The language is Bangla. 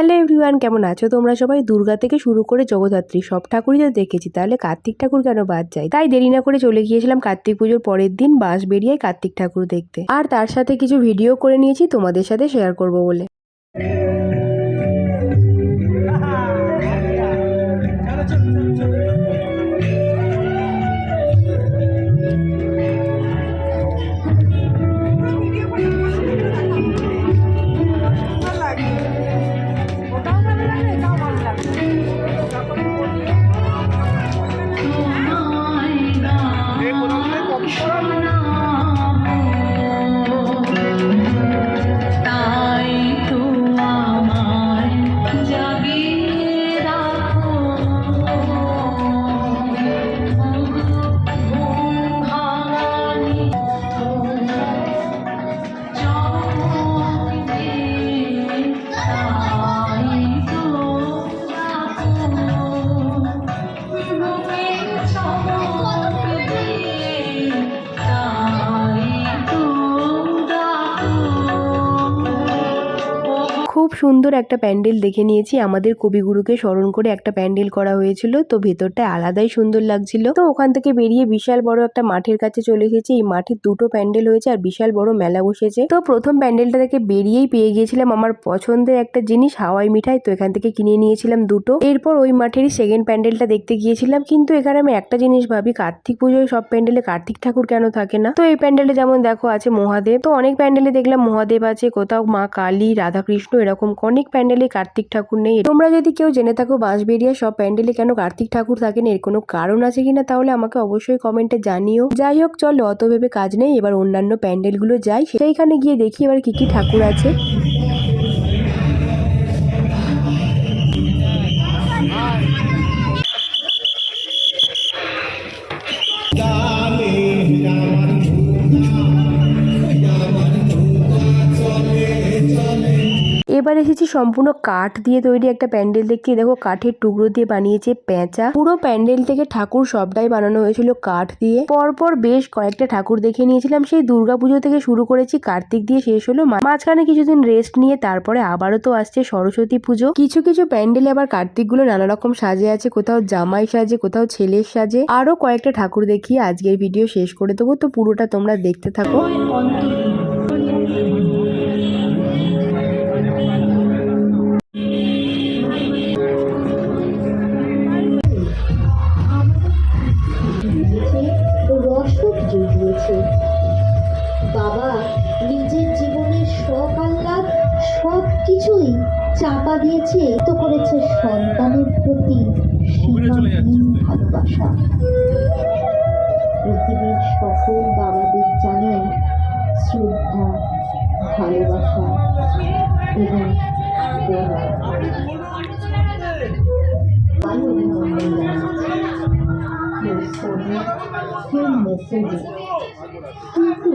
হ্যালো এভরিওয়ান, কেমন আছো তোমরা সবাই? দুর্গা থেকে শুরু করে জগদ্ধাত্রী সব ঠাকুরই তো দেখেছি, তাহলে কার্তিক ঠাকুর কেন বাদ যায়? তাই দেরি না করে চলে গিয়েছিলাম কার্তিক পুজোর পরের দিন বাঁশবেড়িয়ায় কার্তিক ঠাকুর দেখতে। আর তার সাথে কিছু ভিডিও করে নিয়েছি তোমাদের সাথে শেয়ার করব বলে। খুব সুন্দর একটা প্যান্ডেল দেখে নিয়েছি। আমাদের কবিগুরুকে স্মরণ করে একটা প্যান্ডেল করা হয়েছিল, তো ভেতরটা আলাদাই সুন্দর লাগছিল। তো ওখান থেকে বেরিয়ে বিশাল বড় একটা মাঠের কাছে চলে এসেছি। এই মাঠে দুটো প্যান্ডেল হয়েছে আর বিশাল বড় মেলা বসেছে। তো প্রথম প্যান্ডেলটা থেকে বেরিয়েই পেয়ে গিয়েছিলাম আমার পছন্দের একটা জিনিস, হাওয়াই মিঠাই। তো এখান থেকে কিনে নিয়েছিলাম দুটো। এরপর ওই মাঠেরই সেকেন্ড প্যান্ডেলটা দেখতে গিয়েছিলাম। কিন্তু এখানে আমি একটা জিনিস ভাবি, কার্তিক পুজোয় সব প্যান্ডেলে কার্তিক ঠাকুর কেন থাকে না? তো এই প্যান্ডেলে যেমন দেখো আছে মহাদেব, তো অনেক প্যান্ডেলে দেখলাম মহাদেব আছে, কোথাও মা কালী, রাধাকৃষ্ণ, এরকম অনেক প্যান্ডেলে কার্তিক ঠাকুর নেই। তোমরা যদি কেউ জেনে থাকো বাঁশবেড়িয়া সব প্যান্ডেলে কেন কার্তিক ঠাকুর থাকেন, এর কোনো কারণ আছে কিনা, তাহলে আমাকে অবশ্যই কমেন্টে জানিও। যাই হোক, চলো অত ভেবে কাজ নেই, এবার অন্যান্য প্যান্ডেল গুলো যাই, সেইখানে গিয়ে দেখি এবার কি কি ঠাকুর আছে। এবার এসেছি সম্পূর্ণ কাঠ দিয়ে তৈরি একটা প্যান্ডেল দেখতে। দেখো কাঠের টুকরো দিয়ে বানিয়েছে পেঁচা। পুরো প্যান্ডেল থেকে ঠাকুর সবটাই বানানো হয়েছিল কাঠ দিয়ে। পরপর বেশ কয়েকটা ঠাকুর দেখে নিয়েছিলাম। সেই দুর্গাপুজো থেকে শুরু করেছি, কার্তিক দিয়ে শেষ হলো। মাঝখানে কিছুদিন রেস্ট নিয়ে তারপরে আবারও তো আসছে সরস্বতী পুজো। কিছু কিছু প্যান্ডেলে আবার কার্তিক গুলো নানা রকম সাজে আছে, কোথাও জামাই সাজে, কোথাও ছেলের সাজে। আরো কয়েকটা ঠাকুর দেখিয়ে আজকের ভিডিও শেষ করে দেবো, তো পুরোটা তোমরা দেখতে থাকো। বাবা নিজের জীবনের শখ আহ্লাদ সবকিছুই চাপা দিয়েছে, তো করেছে সন্তানের প্রতি সীমাহীন ভালোবাসা। পৃথিবীর সকল বাবাদের জানাই শ্রদ্ধা, ভালোবাসা এবং কিন্তু